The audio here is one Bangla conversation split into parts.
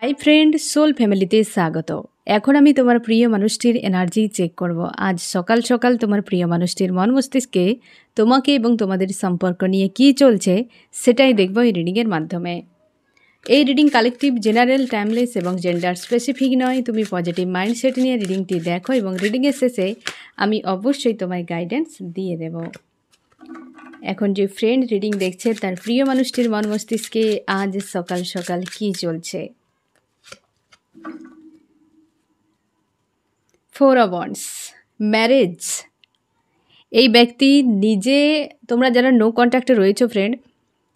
হাই ফ্রেন্ড, সোল ফ্যামিলিতে স্বাগত। এখন আমি তোমার প্রিয় মানুষটির এনার্জি চেক করব। আজ সকাল সকাল তোমার প্রিয় মানুষটির মন মস্তিষ্কে তোমাকে এবং তোমাদের সম্পর্ক নিয়ে কী চলছে সেটাই দেখব এই রিডিংয়ের মাধ্যমে। এই রিডিং কালেকটিভ, জেনারেল, টাইমলেস এবং জেন্ডার স্পেসিফিক নয়। তুমি পজিটিভ মাইন্ডসেট নিয়ে রিডিংটি দেখো এবং রিডিংয়ের শেষে আমি অবশ্যই তোমায় গাইডেন্স দিয়ে দেব। এখন যে ফ্রেন্ড রিডিং দেখছে তার প্রিয় মানুষটির মন মস্তিষ্কে আজ সকাল সকাল কী চলছে। 4 of Wands, ম্যারেজ। এই ব্যক্তি নিজে, তোমরা যারা নো কন্ট্যাক্টে রয়েছো ফ্রেন্ড,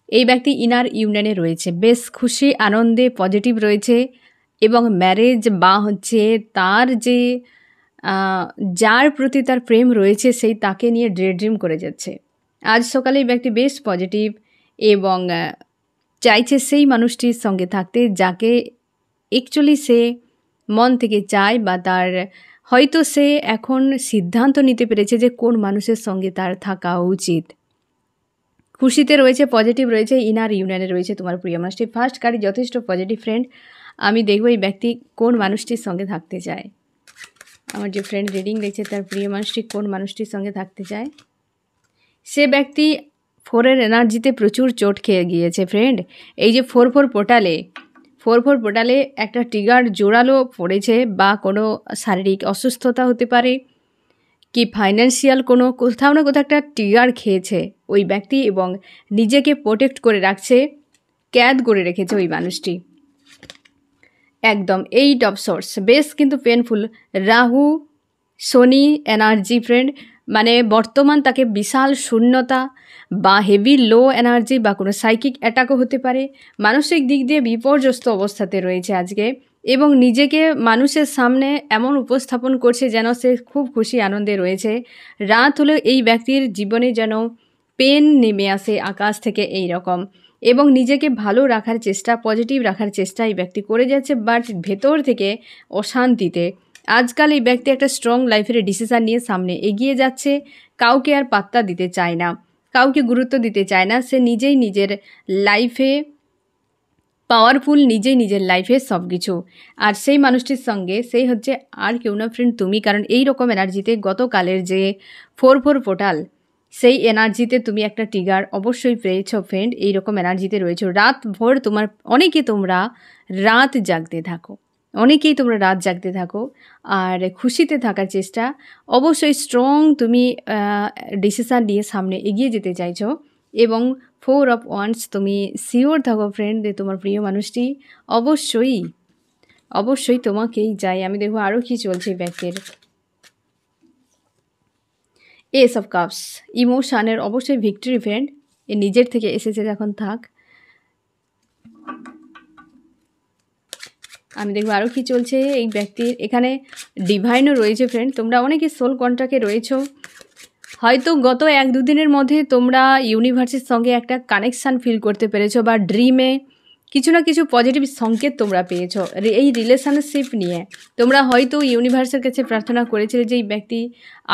এই ব্যক্তি ইনার ইউনিয়নে রয়েছে, বেশ খুশি আনন্দে পজিটিভ রয়েছে এবং ম্যারেজ বা হচ্ছে তার যে যার প্রতি তার প্রেম রয়েছে সেই তাকে নিয়ে ড্রিম করে যাচ্ছে। আজ সকালে এই ব্যক্তি বেশ পজিটিভ এবং চাইছে সেই মানুষটির সঙ্গে থাকতে যাকে অ্যাকচুয়ালি সে মন থেকে চায়, বা তার হয়তো সে এখন সিদ্ধান্ত নিতে পেরেছে যে কোন মানুষের সঙ্গে তার থাকা উচিত। খুশিতে রয়েছে, পজিটিভ রয়েছে, ইনার ইউনিয়নে রয়েছে তোমার প্রিয় মানুষটি। ফার্স্ট কার্ড যথেষ্ট পজিটিভ ফ্রেন্ড। আমি দেখব এই ব্যক্তি কোন মানুষটির সঙ্গে থাকতে চায়। আমার যে ফ্রেন্ড রিডিং দেখছে তার প্রিয় মানুষটি কোন মানুষটির সঙ্গে থাকতে চায়। সে ব্যক্তি 4-এর এনার্জিতে প্রচুর চোট খেয়ে গিয়েছে ফ্রেন্ড। এই যে 4-4 পোর্টালে একটা ট্রিগার জোরালো পড়েছে, বা কোনো শারীরিক অসুস্থতা হতে পারে, কি ফাইন্যান্সিয়াল কোনো কোথাও না কোথাও একটা ট্রিগার খেয়েছে ওই ব্যক্তি এবং নিজেকে প্রোটেক্ট করে রাখছে, ক্যাদ করে রেখেছে ওই মানুষটি। একদম 8 অফ সোর্স, বেশ কিন্তু পেনফুল। রাহু শনি এনার্জি ফ্রেন্ড, মানে বর্তমান তাকে বিশাল শূন্যতা বা হেভি লো এনার্জি বা কোনো সাইকিক অ্যাটাকও হতে পারে। মানসিক দিক দিয়ে বিপর্যস্ত অবস্থাতে রয়েছে আজকে এবং নিজেকে মানুষের সামনে এমন উপস্থাপন করছে যেন সে খুব খুশি আনন্দে রয়েছে। রাত হলে এই ব্যক্তির জীবনে যেন পেন নেমে আসে আকাশ থেকে এই রকম, এবং নিজেকে ভালো রাখার চেষ্টা, পজিটিভ রাখার চেষ্টা এই ব্যক্তি করে যাচ্ছে, বাট ভেতর থেকে অশান্তিতে। আজকাল এই ব্যক্তি একটা স্ট্রং লাইফের ডিসিশান নিয়ে সামনে এগিয়ে যাচ্ছে, কাউকে আর পাত্তা দিতে চায় না, কাউকে গুরুত্ব দিতে চায় না। সে নিজেই নিজের লাইফে পাওয়ারফুল, নিজেই নিজের লাইফে সব কিছু। আর সেই মানুষটির সঙ্গে সেই হচ্ছে আর কেউ না ফ্রেন্ড তুমি, কারণ এই রকম এনার্জিতে গতকালের যে 4-4 পোর্টাল সেই এনার্জিতে তুমি একটা ট্রিগার অবশ্যই পেয়েছ ফ্রেন্ড। এইরকম এনার্জিতে রয়েছে। রাত ভোর তোমরা রাত জাগতে থাকো, অনেকেই তোমরা রাত জাগতে থাকো আর খুশিতে থাকার চেষ্টা। অবশ্যই স্ট্রং তুমি ডিসিশান নিয়ে সামনে এগিয়ে যেতে চাইছো এবং 4 অফ ওয়ান্স তুমি শিওর থাকো ফ্রেন্ড যে তোমার প্রিয় মানুষটি অবশ্যই তোমাকেই চাই। আমি দেখবো আরও কি চলছে ব্যক্তির। এস অফ কাপস, ইমোশানের অবশ্যই ভিক্টরি ফ্রেন্ড, এ নিজের থেকে এসেছে যখন থাক। আমি দেখবো আরও কি চলছে এই ব্যক্তির। এখানে ডিভাইনও রয়েছে ফ্রেন্ড। তোমরা অনেকে সোল কন্ট্রাক্টে রয়েছো, হয়তো গত 1-2 দিনের মধ্যে তোমরা ইউনিভার্সের সঙ্গে একটা কানেকশান ফিল করতে পেরেছো, বা ড্রিমে কিছু না কিছু পজিটিভ সংকেত তোমরা পেয়েছো এই রিলেশনশিপ নিয়ে। তোমরা হয়তো ইউনিভার্সের কাছে প্রার্থনা করেছিলে যে এই ব্যক্তি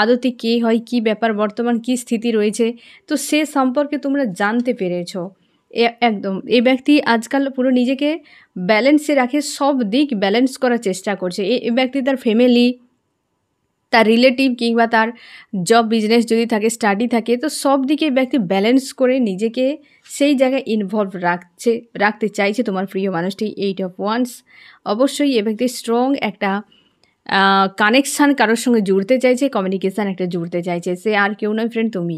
আদতে কে হয়, কি ব্যাপার, বর্তমান কি স্থিতি রয়েছে, তো সে সম্পর্কে তোমরা জানতে পেরেছো। একদম এই ব্যক্তি আজকাল পুরো নিজেকে ব্যালেন্সে রাখে, সব দিক ব্যালেন্স করার চেষ্টা করছে। এই ব্যক্তি তার ফ্যামিলি, তার রিলেটিভ কিংবা তার জব বিজনেস যদি থাকে, স্টাডি থাকে, তো সব দিকে ব্যক্তি ব্যালেন্স করে নিজেকে সেই জায়গায় ইনভলভ রাখতে চাইছে তোমার প্রিয় মানুষটি। 8 অফ ওয়ান্স, অবশ্যই এ ব্যক্তি স্ট্রং একটা কানেকশান কারোর সঙ্গে জুড়তে চাইছে, কমিউনিকেশান একটা জুড়তে চাইছে। সে আর কেউ নয় ফ্রেন্ড তুমি।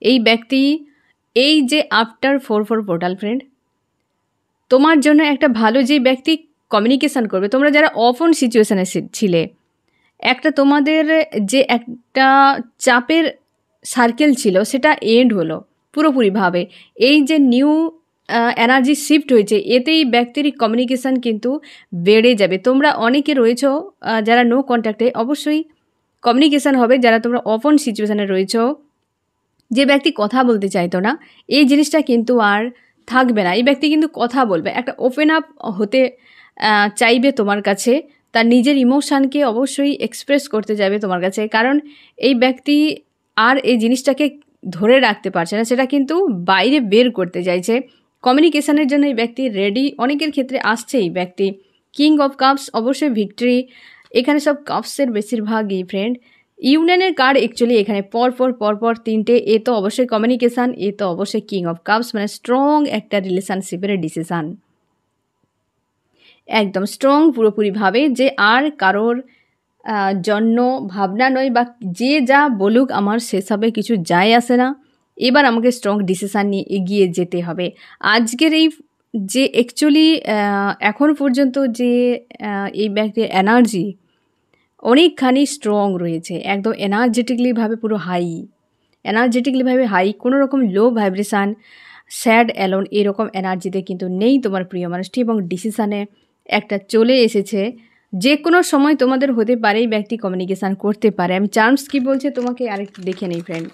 এই ব্যক্তি এই যে আফটার 4-4 পোর্টাল ফ্রেন্ড, তোমার জন্য একটা ভালো যে ব্যক্তি কমিউনিকেশান করবে। তোমরা যারা অফন সিচুয়েশানে ছিলে, একটা তোমাদের যে একটা চাপের সার্কেল ছিল সেটা এন্ড হলো পুরোপুরিভাবে। এই যে নিউ এনার্জি শিফট হয়েছে, এতেই ব্যক্তির কমিউনিকেশান কিন্তু বেড়ে যাবে। তোমরা অনেকে রয়েছো যারা নো কন্ট্যাক্টে, অবশ্যই কমিউনিকেশান হবে। যারা তোমরা অপন সিচুয়েশানে রয়েছো, যে ব্যক্তি কথা বলতে চাইতো না, এই জিনিসটা কিন্তু আর থাকবে না। এই ব্যক্তি কিন্তু কথা বলবে, একটা ওপেন আপ হতে চাইবে তোমার কাছে, তার নিজের ইমোশানকে অবশ্যই এক্সপ্রেস করতে যাবে তোমার কাছে। কারণ এই ব্যক্তি আর এই জিনিসটাকে ধরে রাখতে পারছে না, সেটা কিন্তু বাইরে বের করতে চাইছে। কমিউনিকেশানের জন্য এই ব্যক্তি রেডি, অনেকের ক্ষেত্রে আসছে এই ব্যক্তি কিং অফ কাপস অবশ্যই ভিক্টরি, এখানে সব কাপসের বেশিরভাগই ফ্রেন্ড। ইউনিয়নের কার্ড অ্যাকচুয়ালি এখানে পরপর তিনটে, এ তো অবশ্যই কমিউনিকেশান, এ তো অবশ্যই কিং অফ কাপস, মানে স্ট্রং একটা রিলেশনশিপের ডিসিশান, একদম স্ট্রং পুরোপুরিভাবে, যে আর কারোর জন্য ভাবনা নয়, বা যে যা বলুক আমার সেসবে কিছু যায় আসে না, এবার আমাকে স্ট্রং ডিসিশান নিয়ে এগিয়ে যেতে হবে। আজকের এই যে অ্যাকচুয়ালি এখন পর্যন্ত যে এই ব্যক্তির এনার্জি অনেকখানি স্ট্রং রয়েছে, একদম এনার্জেটিকলিভাবে পুরো এনার্জেটিকলিভাবে হাই, কোনো রকম লো ভাইব্রেশান, স্যাড অ্যালোন এরকম এনার্জিতে কিন্তু নেই তোমার প্রিয় মানুষটি, এবং ডিসিশানে একটা চলে এসেছে। যে কোনো সময় তোমাদের হতে পারে এই ব্যক্তি কমিউনিকেশান করতে পারে। আমি চার্মস কি বলছে তোমাকে আরেকটু দেখে নেই ফ্রেন্ড।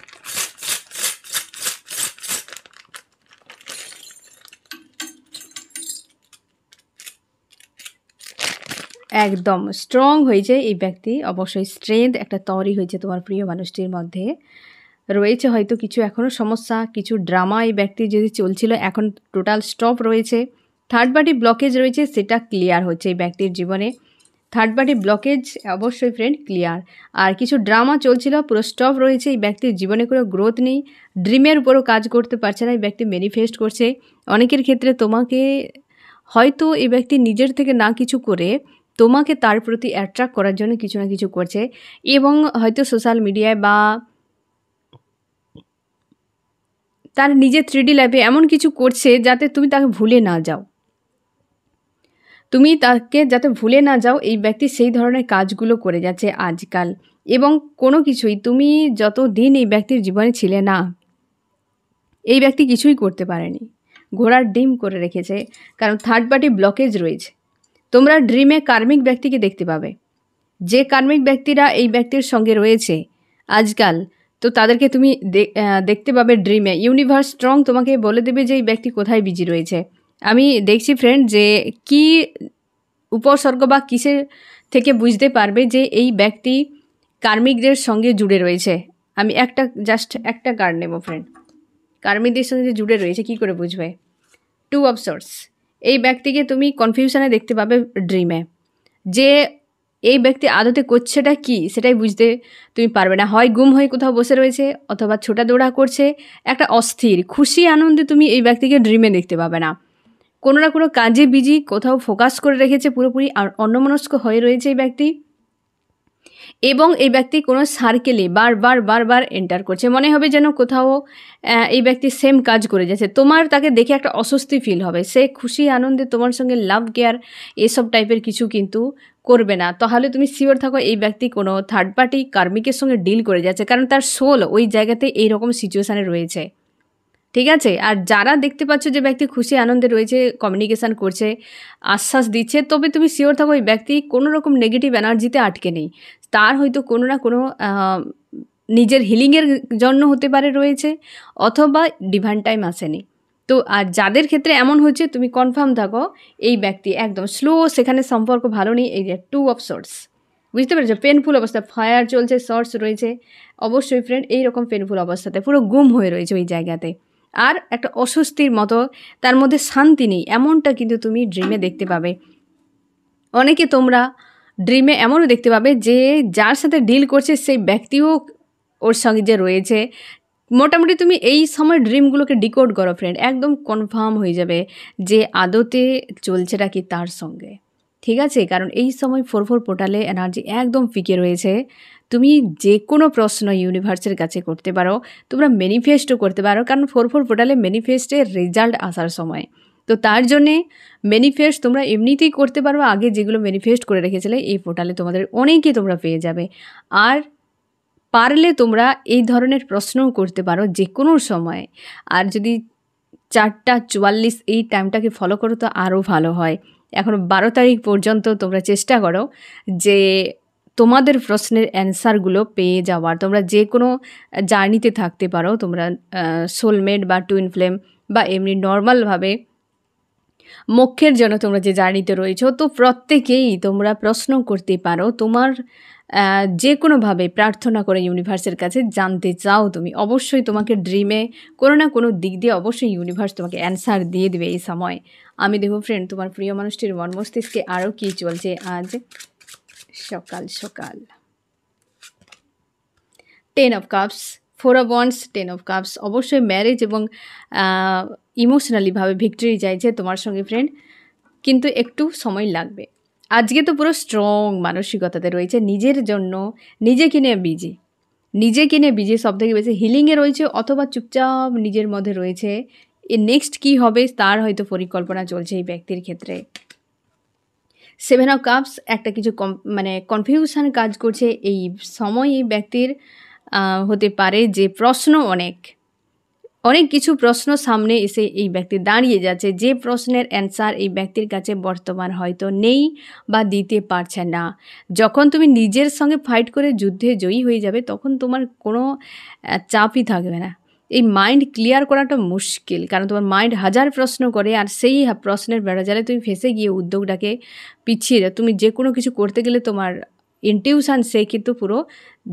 একদম স্ট্রং হয়েছে এই ব্যক্তি, অবশ্যই স্ট্রেংথ একটা তৈরি হয়েছে তোমার প্রিয় মানুষটির মধ্যে। রয়েছে হয়তো কিছু এখনও সমস্যা, কিছু ড্রামা এই ব্যক্তি যদি চলছিল, এখন টোটাল স্টপ রয়েছে। থার্ড পার্টি ব্লকেজ রয়েছে, সেটা ক্লিয়ার হচ্ছে এই ব্যক্তির জীবনে। থার্ড পার্টি ব্লকেজ অবশ্যই ফ্রেন্ড ক্লিয়ার। আর কিছু ড্রামা চলছিল, পুরো স্টপ রয়েছে। এই ব্যক্তির জীবনে কোনো গ্রোথ নেই, ড্রিমের উপরও কাজ করতে পারছে না, এই ব্যক্তি ম্যানিফেস্ট করছে। অনেকের ক্ষেত্রে তোমাকে হয়তো এই ব্যক্তি নিজের থেকে না কিছু করে তোমাকে তার প্রতি অ্যাট্রাক্ট করার জন্য কিছু না কিছু করছে, এবং হয়তো সোশ্যাল মিডিয়ায় বা তার নিজের 3D লাইফে এমন কিছু করছে যাতে তুমি তাকে ভুলে না যাও, তুমি তাকে যাতে ভুলে না যাও, এই ব্যক্তি সেই ধরনের কাজগুলো করে যাচ্ছে আজকাল। এবং কোনো কিছুই তুমি যত দিন এই ব্যক্তির জীবনে ছিলে না, এই ব্যক্তি কিছুই করতে পারেনি, ঘোড়ার ডিম করে রেখেছে, কারণ থার্ড পার্টি ব্লকেজ রয়েছে। তোমরা ড্রিমে কার্মিক ব্যক্তিকে দেখতে পাবে, যে কার্মিক ব্যক্তিরা এই ব্যক্তির সঙ্গে রয়েছে আজকাল, তো তাদেরকে তুমি দেখতে পাবে ড্রিমে। ইউনিভার্স স্ট্রং তোমাকে বলে দেবে যে এই ব্যক্তি কোথায় বিজি রয়েছে। আমি দেখছি ফ্রেন্ড যে কি উপসর্গ বা কিসের থেকে বুঝতে পারবে যে এই ব্যক্তি কার্মিকদের সঙ্গে জুড়ে রয়েছে। আমি একটা কার্ড নেব ফ্রেন্ড, কার্মিকদের সঙ্গে যে জুড়ে রয়েছে কি করে বুঝবে? 2 অফ সোর্স, এই ব্যক্তিকে তুমি কনফিউশনে দেখতে পাবে ড্রিমে, যে এই ব্যক্তি আদতে করছেটা কি সেটাই বুঝতে তুমি পারবে না। হয় গুম হয়ে কোথাও বসে রয়েছে, অথবা ছোটা দৌড়া করছে, একটা অস্থির খুশি আনন্দে তুমি এই ব্যক্তিকে ড্রিমে দেখতে পাবে না। কোনো না কোনো কাজে বিজি, কোথাও ফোকাস করে রেখেছে পুরোপুরি, আর অন্যমনস্ক হয়ে রয়েছে এই ব্যক্তি। এবং এই ব্যক্তি কোনো সার্কেলে বারবার এন্টার করছে, মনে হবে যেন কোথাও এই ব্যক্তি সেম কাজ করে যাচ্ছে। তোমার তাকে দেখে একটা অস্বস্তি ফিল হবে, সে খুশি আনন্দে তোমার সঙ্গে লাভ কেয়ার এসব টাইপের কিছু কিন্তু করবে না। তাহলে তুমি শিওর থাকো এই ব্যক্তি কোনো থার্ড পার্টি কার্মিকের সঙ্গে ডিল করে যাচ্ছে, কারণ তার সোল ওই জায়গাতে এইরকম সিচুয়েশানে রয়েছে, ঠিক আছে? আর যারা দেখতে পাচ্ছ যে ব্যক্তি খুশি আনন্দে রয়েছে, কমিউনিকেশান করছে, আশ্বাস দিচ্ছে, তবে তুমি শিওর থাকো এই ব্যক্তি কোনো রকম নেগেটিভ এনার্জিতে আটকে নেই। তার হয়তো কোনো না কোনো নিজের হিলিংয়ের জন্য হতে পারে রয়েছে, অথবা ডিভাইন টাইম আসেনি। তো আর যাদের ক্ষেত্রে এমন হচ্ছে তুমি কনফার্ম থাকো এই ব্যক্তি একদম স্লো, সেখানে সম্পর্ক ভালো নেই। এই যে 2 অফ সোর্স, বুঝতে পেরেছো? পেনফুল অবস্থা, ফায়ার চলছে, শর্টস রয়েছে, অবশ্যই ফ্রেন্ড এইরকম পেনফুল অবস্থাতে পুরো গুম হয়ে রয়েছে ওই জায়গাতে, আর একটা অস্বস্তির মতো, তার মধ্যে শান্তি নেই, এমনটা কিন্তু তুমি ড্রিমে দেখতে পাবে। অনেকে তোমরা ড্রিমে এমনও দেখতে পাবে যে যার সাথে ডিল করছে সেই ব্যক্তিও ওর সঙ্গে যে রয়েছে। মোটামুটি তুমি এই সময় ড্রিমগুলোকে ডিকোড করো ফ্রেন্ড, একদম কনফার্ম হয়ে যাবে যে আদতে চলছেটা কি তার সঙ্গে, ঠিক আছে? কারণ এই সময় 4/4 পোর্টালে এনার্জি একদম ফিকে রয়েছে। তুমি যে কোনো প্রশ্ন ইউনিভার্সের কাছে করতে পারো, তোমরা ম্যানিফেস্টও করতে পারো, কারণ 4/4 পোর্টালে ম্যানিফেস্টের রেজাল্ট আসার সময়। তো তার জন্যে ম্যানিফেস্ট তোমরা এমনিতেই করতে পারো, আগে যেগুলো ম্যানিফেস্ট করে রেখেছিলে এই পোর্টালে তোমাদের অনেকই তোমরা পেয়ে যাবে। আর পারলে তোমরা এই ধরনের প্রশ্নও করতে পারো যে কোনো সময়। আর যদি 4:44 এই টাইমটাকে ফলো করো তো আরও ভালো হয়। এখন 12 তারিখ পর্যন্ত তোমরা চেষ্টা করো যে তোমাদের প্রশ্নের অ্যান্সারগুলো পেয়ে যাওয়ার। তোমরা যে কোনো জার্নিতে থাকতে পারো, তোমরা সোলমেট বা টুইন ফ্লেম বা এমনি নর্মালভাবে মোক্ষের জন্য তোমরা যে জার্নিতে রয়েছো, তো প্রত্যেকেই তোমরা প্রশ্ন করতে পারো তোমার যে কোনোভাবে প্রার্থনা করে ইউনিভার্সের কাছে জানতে চাও তুমি, অবশ্যই তোমাকে ড্রিমে কোনো না কোনো দিক দিয়ে অবশ্যই ইউনিভার্স তোমাকে অ্যান্সার দিয়ে দেবে এই সময়। আমি দেখো ফ্রেন্ড, তোমার প্রিয় মানুষটির মন মস্তিষ্কে আরও কী চলছে আজ সকাল সকাল। 10 of cups, 4 of wands, 10 of cups. অবশ্যই ম্যারেজ এবং ইমোশনালিভাবে ভিক্টরি চাইছে তোমার সঙ্গে ফ্রেন্ড, কিন্তু একটু সময় লাগবে। আজকে তো পুরো স্ট্রং মানসিকতাতে রয়েছে, নিজের জন্য নিজেকে নিয়ে বিজি সব থেকে বেশি হিলিংয়ে রয়েছে, অথবা চুপচাপ নিজের মধ্যে রয়েছে। এ নেক্সট কী হবে তার হয়তো পরিকল্পনা চলছে এই ব্যক্তির ক্ষেত্রে। 7 অফ কাপস, একটা কিছু কনফিউশন কাজ করছে এই সময় এই ব্যক্তির। হতে পারে যে প্রশ্ন অনেক কিছু প্রশ্ন সামনে এসে এই ব্যক্তি দাঁড়িয়ে যাচ্ছে, যে প্রশ্নের অ্যান্সার এই ব্যক্তির কাছে বর্তমান হয়তো নেই বা দিতে পারছে না। যখন তুমি নিজের সঙ্গে ফাইট করে যুদ্ধে জয়ী হয়ে যাবে, তখন তোমার কোনো চাপই থাকবে না। এই মাইন্ড ক্লিয়ার করাটা মুশকিল, কারণ তোমার মাইন্ড হাজার প্রশ্ন করে, আর সেই প্রশ্নের বেড়াজালে তুমি ফেসে গিয়ে উদ্যোগটাকে পিছিয়ে যাও। তুমি যে কোনো কিছু করতে গেলে তোমার ইনটিউশন সে কিন্তু পুরো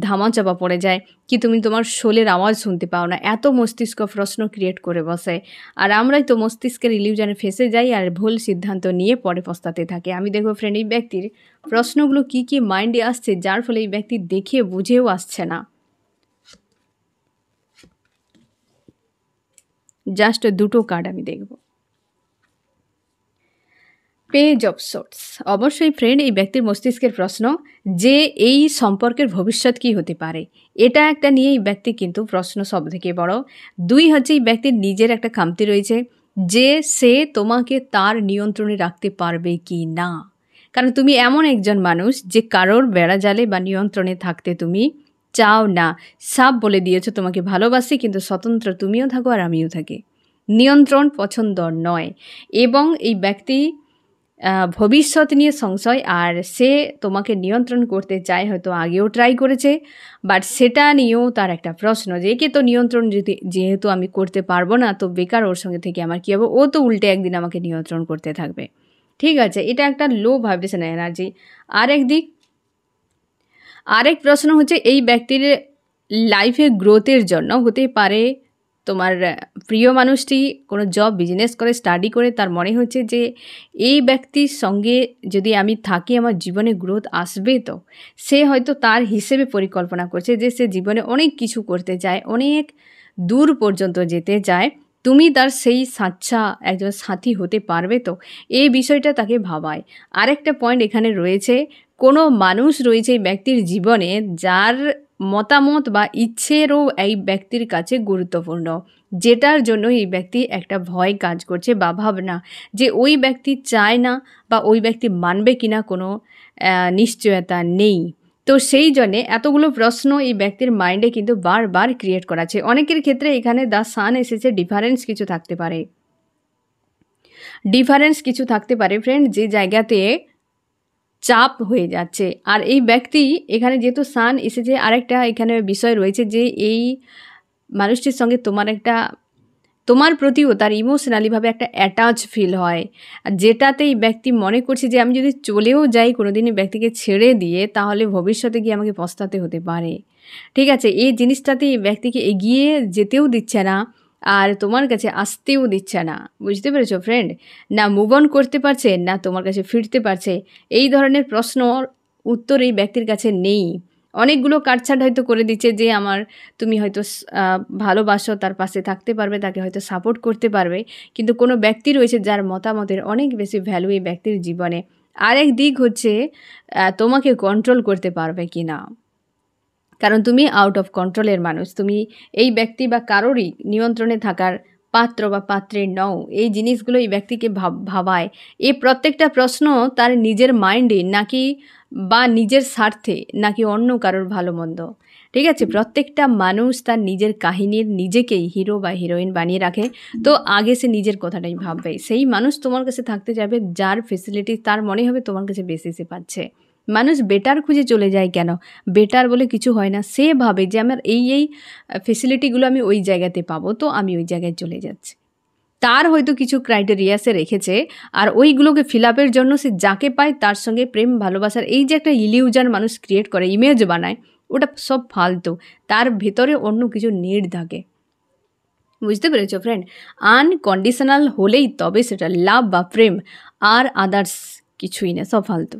ধামাচাপা পড়ে যায়, কি তুমি তোমার শোলের আওয়াজ শুনতে পাও না, এত মস্তিষ্ক প্রশ্ন ক্রিয়েট করে বসে। আর আমরাই তো মস্তিষ্কের ইলিউশনে ফেসে যাই আর ভুল সিদ্ধান্ত নিয়ে পরে পস্তাতে থাকে। আমি দেখবো ফ্রেন্ড, এই ব্যক্তির প্রশ্নগুলো কি মাইন্ডে আসছে, যার ফলে এই ব্যক্তি দেখে বুঝেও আসছে না। জাস্ট দুটো কার্ড আমি দেখব। Page of swords. অবশ্যই ফ্রেন্ড, এই ব্যক্তির মস্তিষ্কের প্রশ্ন যে এই সম্পর্কের ভবিষ্যৎ কী হতে পারে, এটা একটা নিয়ে এই ব্যক্তি কিন্তু প্রশ্ন সব থেকে বড়। 2 হচ্ছে এই ব্যক্তির নিজের একটা খামতি রয়েছে, যে সে তোমাকে তার নিয়ন্ত্রণে রাখতে পারবে কি না। কারণ তুমি এমন একজন মানুষ যে কারোর বেড়াজালে বা নিয়ন্ত্রণে থাকতে তুমি চাও না। সাপ বলে দিয়েছো তোমাকে ভালোবাসি, কিন্তু স্বতন্ত্র তুমিও থাকো আর আমিও থাকি। নিয়ন্ত্রণ পছন্দ নয়, এবং এই ব্যক্তি ভবিষ্যৎ নিয়ে সংশয়, আর সে তোমাকে নিয়ন্ত্রণ করতে চায়, হয়তো আগেও ট্রাই করেছে, বাট সেটা নিয়েও তার একটা প্রশ্ন যে একে তো নিয়ন্ত্রণ যেহেতু আমি করতে পারবো না, তো বেকার ওর সঙ্গে থেকে আমার কী হবে, ও তো উল্টে একদিন আমাকে নিয়ন্ত্রণ করতে থাকবে। ঠিক আছে, এটা একটা লো ভাইব্রেশন এনার্জি। আরেক প্রশ্ন হচ্ছে এই ব্যক্তির লাইফে গ্রোথের জন্য হতে পারে তোমার প্রিয় মানুষটি কোনো জব বিজনেস করে স্টাডি করে, তার মনে হচ্ছে যে এই ব্যক্তির সঙ্গে যদি আমি থাকি আমার জীবনে গ্রোথ আসবে। তো সে হয়তো তার হিসেবে পরিকল্পনা করছে যে সে জীবনে অনেক কিছু করতে চায়, অনেক দূর পর্যন্ত যেতে চায়। তুমি তার সেই একজন সাথী হতে পারবে তো, এই বিষয়টা তাকে ভাবায়। আরেকটা পয়েন্ট এখানে রয়েছে, কোনো মানুষ রয়েছে এই ব্যক্তির জীবনে যার মতামত বা ইচ্ছেরও এই ব্যক্তির কাছে গুরুত্বপূর্ণ, যেটার জন্য এই ব্যক্তি একটা ভয় কাজ করছে বা ভাবনা, যে ওই ব্যক্তি চায় না বা ওই ব্যক্তি মানবে কিনা কোনো নিশ্চয়তা নেই। তো সেই জন্যে এতগুলো প্রশ্ন এই ব্যক্তির মাইন্ডে কিন্তু বারবার ক্রিয়েট করাচ্ছে। অনেকের ক্ষেত্রে এখানে দ্য সান এসেছে, ডিফারেন্স কিছু থাকতে পারে ফ্রেন্ড, যে জায়গাতে চাপ হয়ে যাচ্ছে। আর এই ব্যক্তি এখানে যেহেতু সান এসেছে, আরেকটা এখানে বিষয় রয়েছে যে এই মানুষটির সঙ্গে তোমার প্রতিও তার ইমোশনালিভাবে একটা অ্যাটাচ ফিল হয়, যেটাতে এই ব্যক্তি মনে করছে যে আমি যদি চলেও যাই কোনোদিন এই ব্যক্তিকে ছেড়ে দিয়ে, তাহলে ভবিষ্যতে গিয়ে আমাকে পস্তাতে হতে পারে। ঠিক আছে, এই জিনিসটাতে এই ব্যক্তিকে এগিয়ে যেতেও দিচ্ছে না, আর তোমার কাছে আসতেও দিচ্ছে না। বুঝতে পেরেছো ফ্রেন্ড? না মুভ অন করতে পারছে, না তোমার কাছে ফিরতে পারছে। এই ধরনের প্রশ্ন উত্তর এই ব্যক্তির কাছে নেই। অনেকগুলো কাটছাট হয়তো করে দিচ্ছে যে তুমি হয়তো ভালোবাসো, তার পাশে থাকতে পারবে, তাকে হয়তো সাপোর্ট করতে পারবে, কিন্তু কোনো ব্যক্তি রয়েছে যার মতামতের অনেক বেশি ভ্যালু এই ব্যক্তির জীবনে। আরেক দিক হচ্ছে তোমাকে কন্ট্রোল করতে পারবে কি না, কারণ তুমি আউট অফ কন্ট্রোলের মানুষ। তুমি এই ব্যক্তি বা কারোরই নিয়ন্ত্রণে থাকার পাত্র বা পাত্রের নও। এই জিনিসগুলো এই ব্যক্তিকে ভাবায়। এই প্রত্যেকটা প্রশ্ন তার নিজের মাইন্ডে নাকি বা নিজের স্বার্থে, নাকি অন্য কারোর ভালো মন্দ। ঠিক আছে, প্রত্যেকটা মানুষ তার নিজের কাহিনীর নিজেকেই হিরো বা হিরোইন বানিয়ে রাখে। তো আগে সে নিজের কথাটাই ভাববে। সেই মানুষ তোমার কাছে থাকতে যাবে যার ফেসিলিটি তার মনে হবে তোমার কাছে বেশি সে পাচ্ছে। মানুষ বেটার খুঁজে চলে যায় কেন? বেটার বলে কিছু হয় না। সে ভাবে যে আমার এই ফেসিলিটিগুলো আমি ওই জায়গাতে পাবো, তো আমি ওই জায়গায় চলে যাচ্ছি। তার হয়তো কিছু ক্রাইটেরিয়া সে রেখেছে, আর ওইগুলোকে ফিল আপের জন্য সে যাকে পায় তার সঙ্গে প্রেম ভালোবাসার এই যে একটা ইলিউশন মানুষ ক্রিয়েট করে, ইমেজ বানায়, ওটা সব ফালতু। তার ভেতরে অন্য কিছু নিড থাকে। বুঝতে পেরেছো ফ্রেন্ড? আনকন্ডিশনাল হলেই তবে সেটা লাভ বা প্রেম, আর আদার্স কিছুই না, সব ফালতু।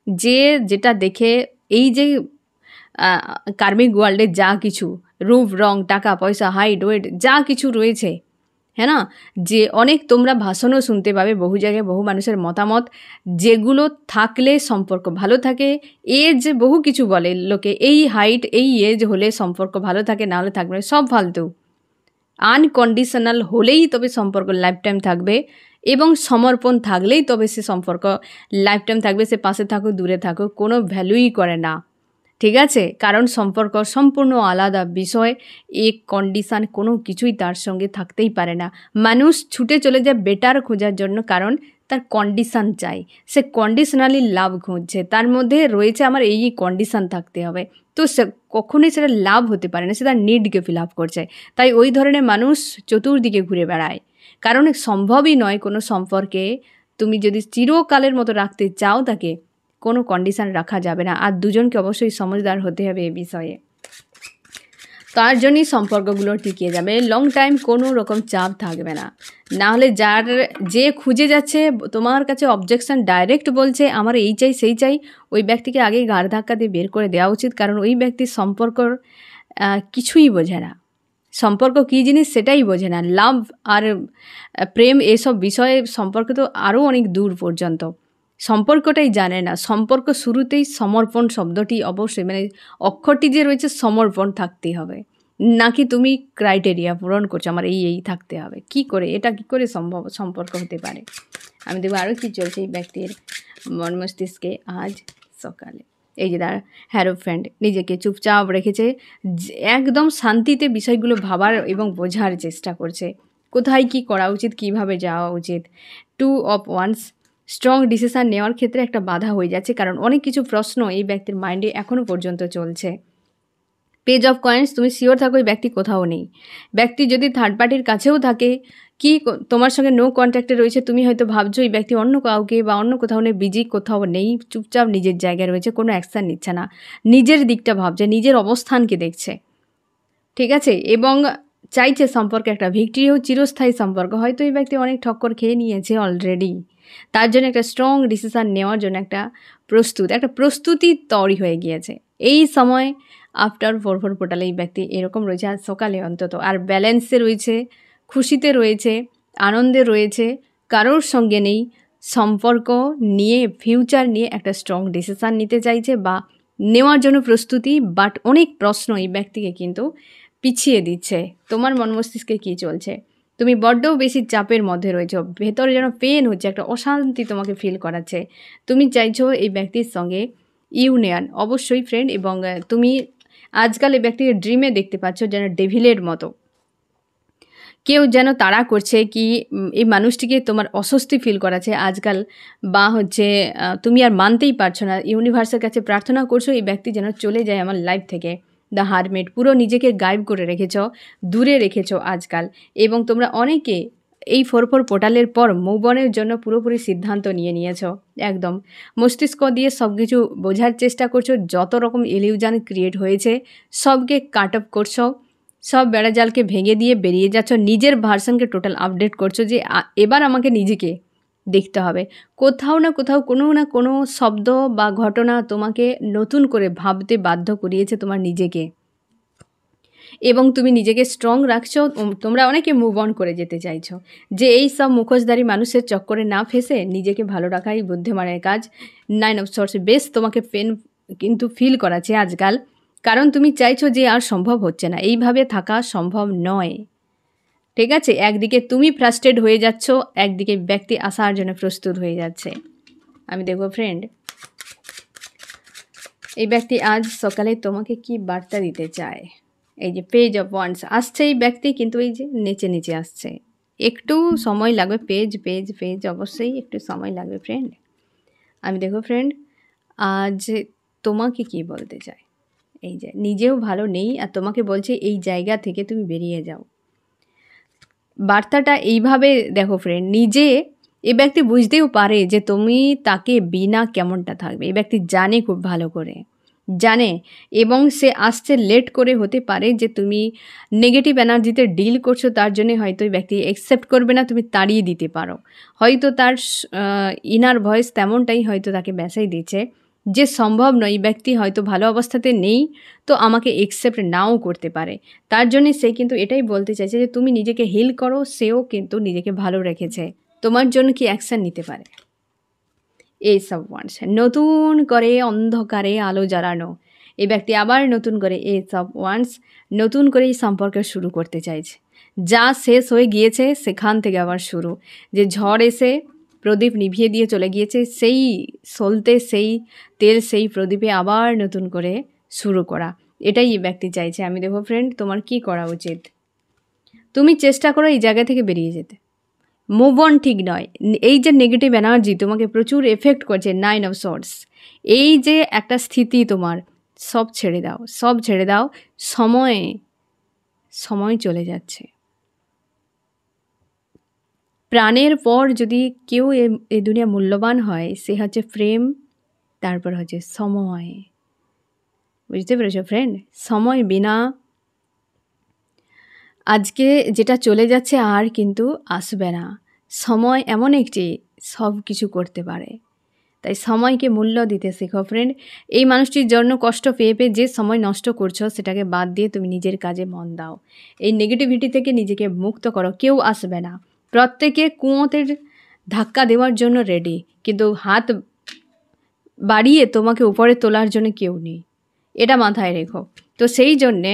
যে যেটা দেখে এই যে কার্মিক ওয়ার্ল্ডে যা কিছু রূপ রং টাকা পয়সা হাইট ওয়েট যা কিছু রয়েছে, হ্যাঁ না, যে অনেক তোমরা ভাষণও শুনতে পাবে বহু জায়গায়, বহু মানুষের মতামত, যেগুলো থাকলে সম্পর্ক ভালো থাকে, এজ বহু কিছু বলে লোকে, এই হাইট এই এজ হলে সম্পর্ক ভালো থাকে, না হলে থাকবে না, সব ফালতু। আনকন্ডিশনাল হলেই তবে সম্পর্ক লাইফ টাইম থাকবে, এবং সমর্পণ থাকলেই তবে সে সম্পর্ক লাইফ টাইম থাকবে। সে পাশে থাকুক দূরে থাকুক কোনো ভ্যালুই করে না, ঠিক আছে? কারণ সম্পর্ক সম্পূর্ণ আলাদা বিষয়, এক কন্ডিশান কোনো কিছুই তার সঙ্গে থাকতেই পারে না। মানুষ ছুটে চলে যায় বেটার খোঁজার জন্য, কারণ তার কন্ডিশান চাই, সে কন্ডিশনালি লাভ খুঁজছে, তার মধ্যে রয়েছে আমার এই কন্ডিশান থাকতে হবে, তো সে কখনোই সেটা লাভ হতে পারে না, সে তার নিডকে ফিল আপ করছে। তাই ওই ধরনের মানুষ চতুর্দিকে ঘুরে বেড়ায়, কারণ সম্ভবই নয় কোনো সম্পর্কে তুমি যদি চিরকালের মতো রাখতে চাও তাকে, কোনো কন্ডিশান রাখা যাবে না। আর দুজনকে অবশ্যই সমঝদার হতে হবে এ বিষয়ে, তার জন্যই সম্পর্কগুলো টিকিয়ে যাবে, লং টাইম কোনো রকম চাপ থাকবে না। না হলে যে খুঁজে যাচ্ছে তোমার কাছে অবজেকশন ডাইরেক্ট বলছে আমার এই চাই সেই চাই, ওই ব্যক্তিকে আগেই ঘাড় ধাক্কা দিয়ে বের করে দেওয়া উচিত, কারণ ওই ব্যক্তি সম্পর্কর কিছুই বোঝে না, সম্পর্ক কী জিনিস সেটাই বোঝে না। লাভ আর প্রেম এসব বিষয়ে সম্পর্ক তো আরও অনেক দূর পর্যন্ত, সম্পর্কটাই জানে না। সম্পর্ক শুরুতেই সমর্পণ শব্দটি অবশ্যই, মানে অক্ষরটি যে রয়েছে সমর্পণ থাকতেই হবে, নাকি তুমি ক্রাইটেরিয়া পূরণ করছো আমার এই থাকতে হবে। কি করে এটা কি করে সম্পর্ক হতে পারে? আমি দেখবো আরও কি চলছে এই ব্যক্তির মন মস্তিষ্কে আজ সকালে। এই যে তার হ্যারো ফ্রেন্ড নিজেকে চুপচাপ রেখেছে, একদম শান্তিতে বিষয়গুলো ভাবার এবং বোঝার চেষ্টা করছে, কোথায় কি করা উচিত, কিভাবে যাওয়া উচিত। 2 of Wands স্ট্রং ডিসিশান নেওয়ার ক্ষেত্রে একটা বাধা হয়ে যাচ্ছে, কারণ অনেক কিছু প্রশ্ন এই ব্যক্তির মাইন্ডে এখনও পর্যন্ত চলছে। পেজ অফ কয়েন্স, তুমি শিওর থাকো এই ব্যক্তি কোথাও নেই। ব্যক্তি যদি থার্ড পার্টির কাছেও থাকে, কি তোমার সঙ্গে নো কন্ট্যাক্টে রয়েছে, তুমি হয়তো ভাবছো এই ব্যক্তি অন্য কাউকে বা অন্য কোথাও নেই, বিজি কোথাও নেই, চুপচাপ নিজের জায়গায় রয়েছে, কোনো অ্যাকশান নিচ্ছে না, নিজের দিকটা ভাবছে, নিজের অবস্থানকে দেখছে, ঠিক আছে? এবং চাইছে সম্পর্কে একটা ভিক্টরি হোক, চিরস্থায়ী সম্পর্ক। হয়তো এই ব্যক্তি অনেক ঠক্কর খেয়ে নিয়েছে অলরেডি, তার জন্য একটা স্ট্রং ডিসিশান নেওয়ার জন্য একটা প্রস্তুতি তৈরি হয়ে গিয়েছে। এই সময় আফটার 4 পোর্টালে এই ব্যক্তি এরকম রয়েছে আজ সকালে অন্তত, আর ব্যালেন্সে রয়েছে, খুশিতে রয়েছে, আনন্দে রয়েছে, কারোর সঙ্গে নেই, সম্পর্ক নিয়ে ফিউচার নিয়ে একটা স্ট্রং ডিসিশান নিতে চাইছে বা নেওয়ার জন্য প্রস্তুতি, বাট অনেক প্রশ্ন এই ব্যক্তিকে কিন্তু পিছিয়ে দিচ্ছে। তোমার মন মস্তিষ্কে কী চলছে? তুমি বড্ড বেশি চাপের মধ্যে রয়েছো, ভেতরে যেন পেন হচ্ছে, একটা অশান্তি তোমাকে ফিল করাচ্ছে, তুমি চাইছো এই ব্যক্তির সঙ্গে ইউনিয়ন অবশ্যই ফ্রেন্ড। এবং তুমি আজকাল এই ব্যক্তিকে ড্রিমে দেখতে পাচ্ছ যেন ডেভিলের মতো, কেউ যেন তাড়া করছে, কি এই মানুষটিকে তোমার অস্বস্তি ফিল করাচ্ছে আজকাল, বা হচ্ছে তুমি আর মানতেই পারছো না, ইউনিভার্সের কাছে প্রার্থনা করছো এই ব্যক্তি যেন চলে যায় আমার লাইফ থেকে। দ্য হারমিট, পুরো নিজেকে গায়েব করে রেখেছ, দূরে রেখেছ আজকাল, এবং তোমরা অনেকে এই 4 পোর্টালের পর মুভ অনের জন্য পুরোপুরি সিদ্ধান্ত নিয়েছ, একদম মস্তিষ্ক দিয়ে সব কিছু বোঝার চেষ্টা করছো, যত রকম ইলিউশন ক্রিয়েট হয়েছে সবকে কাট অফ করছো, সব বেড়াজালকে ভেঙে দিয়ে বেরিয়ে যাচ্ছ, নিজের ভার্সনকে টোটাল আপডেট করছো যে এবার আমাকে নিজেকে দেখতে হবে। কোথাও না কোথাও কোনো না কোনো শব্দ বা ঘটনা তোমাকে নতুন করে ভাবতে বাধ্য করিয়েছে তোমার নিজেকে, এবং তুমি নিজেকে স্ট্রং রাখছো। তোমরা অনেকে মুভ অন করে যেতে চাইছো, যে এই সব মুখোশধারী মানুষের চক্করে না ফেসে নিজেকে ভালো রাখাই বুদ্ধিমানের কাজ। 9 of Swords বেশ তোমাকে পেন কিন্তু ফিল করাচ্ছে আজকাল, কারণ তুমি চাইছো যে আর সম্ভব হচ্ছে না, এইভাবে থাকা সম্ভব নয়, ঠিক আছে? একদিকে তুমি ফ্রাস্ট্রেট হয়ে যাচ্ছ, একদিকে ব্যক্তি আসার জন্য প্রস্তুত হয়ে যাচ্ছে। আমি দেখব ফ্রেন্ড এই ব্যক্তি আজ সকালে তোমাকে কি বার্তা দিতে চায়। এই যে পেজ অফ ওয়ান্ডস আসছে এই ব্যক্তি, কিন্তু এই যে নিচে নিচে আসছে, একটু সময় লাগবে, পেজ পেজ পেজ অবশ্যই একটু সময় লাগবে ফ্রেন্ড। আমি দেখো ফ্রেন্ড আজ তোমাকে কি বলতে চায়, এই যে নিজেও ভালো নেই আর তোমাকে বলছে এই জায়গা থেকে তুমি বেরিয়ে যাও। বার্তাটা এইভাবে দেখো ফ্রেন্ড, নিজে এই ব্যক্তি বুঝতেও পারে যে তুমি তাকে বিনা কেমনটা থাকবে। এই ব্যক্তি জানে খুব ভালো করে, জানে, এবং সে আসছে লেট করে হতে পারে যে তুমি নেগেটিভ এনার্জিতে ডিল করছো, তার জন্যে হয়তো এই ব্যক্তি অ্যাকসেপ্ট করবে না, তুমি তাড়িয়ে দিতে পারো। হয়তো তার ইনার ভয়েস তেমনটাই হয়তো তাকে মেসেজ দিচ্ছে যে সম্ভব নয়, এই ব্যক্তি হয়তো ভালো অবস্থাতে নেই, তো আমাকে অ্যাকসেপ্ট নাও করতে পারে। তার জন্যে সে কিন্তু এটাই বলতে চাইছে যে তুমি নিজেকে হিল করো, সেও কিন্তু নিজেকে ভালো রেখেছে, তোমার জন্য কি অ্যাকশান নিতে পারে। এইস অফ ওয়ান্স, নতুন করে অন্ধকারে আলো জ্বালানো। এই ব্যক্তি আবার নতুন করে এইস অফ ওয়ান্স, নতুন করে এই সম্পর্ক শুরু করতে চাইছে। যা শেষ হয়ে গিয়েছে সেখান থেকে আবার শুরু। যে ঝড় এসে প্রদীপ নিভিয়ে দিয়ে চলে গিয়েছে, সেই সলতে সেই তেল সেই প্রদীপে আবার নতুন করে শুরু করা, এটাই এই ব্যক্তি চাইছে। আমি দেখো ফ্রেন্ড, তোমার কি করা উচিত? তুমি চেষ্টা করো এই জায়গা থেকে বেরিয়ে যেতে। মুভ অন ঠিক নয়, এই যে নেগেটিভ এনার্জি তোমাকে প্রচুর এফেক্ট করছে, 9 অফ সোর্স, এই যে একটা স্থিতি তোমার, সব ছেড়ে দাও, সব ছেড়ে দাও। সময় চলে যাচ্ছে। প্রাণের পর যদি কেউ এই দুনিয়া মূল্যবান হয়, সে হচ্ছে প্রেম, তারপর হচ্ছে সময়। বুঝতে পেরেছো ফ্রেন্ড? সময় বিনা আজকে যেটা চলে যাচ্ছে আর কিন্তু আসবে না। সময় এমন একটি সব কিছু করতে পারে, তাই সময়কে মূল্য দিতে শেখো ফ্রেন্ড। এই মানুষটির জন্য কষ্ট পেয়ে পেয়ে যে সময় নষ্ট করছো, সেটাকে বাদ দিয়ে তুমি নিজের কাজে মন দাও। এই নেগেটিভিটি থেকে নিজেকে মুক্ত করো। কেউ আসবে না, প্রত্যেকে কুঁয়োতে ধাক্কা দেওয়ার জন্য রেডি, কিন্তু হাত বাড়িয়ে তোমাকে উপরে তোলার জন্য কেউ নেই, এটা মাথায় রেখো। তো সেই জন্যে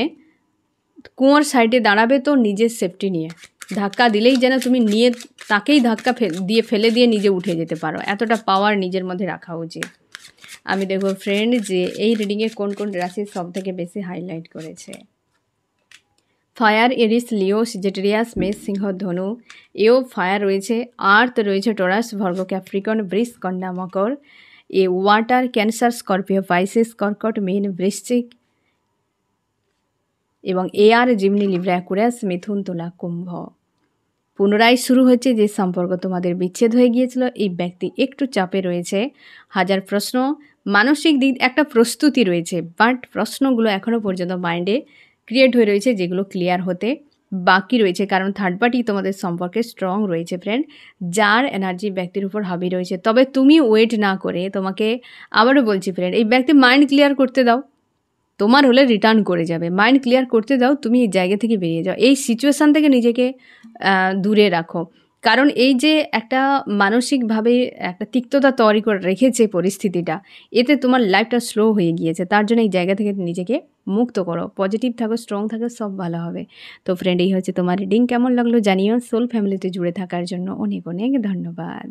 কুয়োর সাইডে দাঁড়াবে তো নিজের সেফটি নিয়ে, ধাক্কা দিলেই যেন তুমি নিয়ে তাকেই ধাক্কা ফেলে দিয়ে নিজে উঠে যেতে পারো, এতটা পাওয়ার নিজের মধ্যে রাখা উচিত। আমি দেখো ফ্রেন্ড যে এই রিডিংয়ে কোন কোন রাশি সব থেকে বেশি হাইলাইট করেছে। ফায়ার, এরিস, লিও, সেজিটেরিয়াস, মেষ, সিংহ, ধনু, এও ফায়ার রয়েছে। আর্থ রয়েছে টরাস, ভর্গ, ক্যাপ্রিকন, বৃষ, কন্যা, মকর। A water, cancer, Scorpio, Pisces, কর্কট, মীন, বৃশ্চিক, এবং এয়ার, জিমনি, লিব্রা, অ্যাকুয়ারিয়াস, মিথুন, তুলা, কুম্ভ। পুনরায় শুরু হচ্ছে যে সম্পর্ক তোমাদের বিচ্ছেদ হয়ে গিয়েছিল। এই ব্যক্তি একটু চাপে রয়েছে, হাজার প্রশ্ন, মানসিক দিক একটা প্রস্তুতি রয়েছে, বাট প্রশ্নগুলো এখনও পর্যন্ত মাইন্ডে ক্রিয়েট হয়ে রয়েছে, যেগুলো ক্লিয়ার হতে বাকি রয়েছে। কারণ থার্ড পার্টি তোমাদের সম্পর্কে স্ট্রং রয়েছে ফ্রেন্ড, যার এনার্জি ব্যক্তির উপর হাবি রয়েছে। তবে তুমি ওয়েট না করে, তোমাকে আবারও বলছি ফ্রেন্ড, এই ব্যক্তি মাইন্ড ক্লিয়ার করতে দাও। তোমার হলে রিটার্ন করে যাবে, মাইন্ড ক্লিয়ার করতে দাও, তুমি এই জায়গা থেকে বেরিয়ে যাও, এই সিচুয়েশান থেকে নিজেকে দূরে রাখো। কারণ এই যে একটা মানসিকভাবে একটা তিক্ততা তৈরি করে রেখেছে পরিস্থিতিটা, এতে তোমার লাইফটা স্লো হয়ে গিয়েছে। তার জন্য এই জায়গা থেকে নিজেকে মুক্ত করো, পজিটিভ থাকো, স্ট্রং থাকো, সব ভালো হবে। তো ফ্রেন্ড, এই হচ্ছে তোমার রিডিং। কেমন লাগলো জানিও। সোল ফ্যামিলিতে জুড়ে থাকার জন্য অনেক অনেক ধন্যবাদ।